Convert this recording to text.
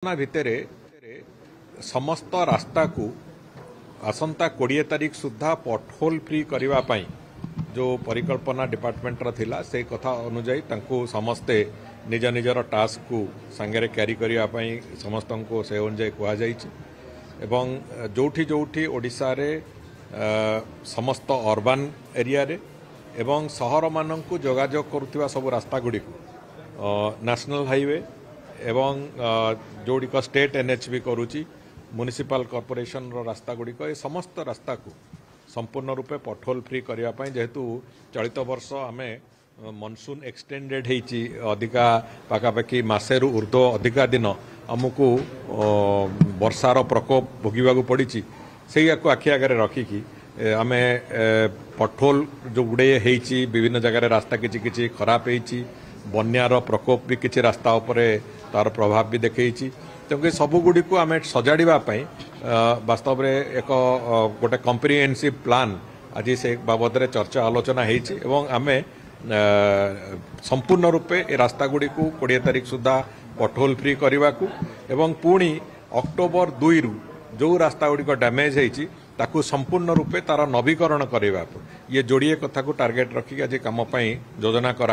भितर समस्त रास्ता को आसंता 20 तारीख सुधा पटहोल फ्री करने जो परिकल्पना डिपार्टमेंट थिला से कथा अनुजाई तांको समस्ते निज निजर टास्क को सांगे क्यारी करने समस्त को से अनुजाई कहुई जोठी जोठी ओडिशा रे समस्त अर्बान एरिया रे एवं सहर मानक जोगाजोग करुवा सब रास्ता गुड़ी नेशनल हाईवे एवं जोड़िक स्टेट एनएच भी करुच्ची म्युनिसिपल कॉर्पोरेशन रो रास्ता गुड़िक ये समस्त रास्ता को संपूर्ण रूपे पटहोल फ्री करने जेहेतु चलित वर्ष आम मनसून एक्सटेंडेड होती अधिका पाखापाखि मसेरु ऊर्ध्व अधिका दिन आमको वर्षार प्रकोप भोगवाक पड़ी से आखि आगे रखिकी आम पटहोल जो गुड़े होती विभिन्न जगह रास्ता किसी खराब होती बन्यार प्रकोप भी किसी रास्ता उपरे तार प्रभाव भी देखी तेणुक सबुगुड़ी को आम सजाड़ापी वास्तव में एक गोटे कम्प्रिहेन्सिव प्लान आज से बाबद में चर्चा आलोचना आम संपूर्ण रूपे ए रास्ता गुड़ी को 20 तारीख सुधा पटहोल फ्री करने को पुणी अक्टोबर 2 रु जो रास्ता गुड़िक डैमेज होती ताकू संपूर्ण रूपे तार नवीकरण करने ये जोड़िए कथा को टार्गेट रखिक आज कम योजना करा।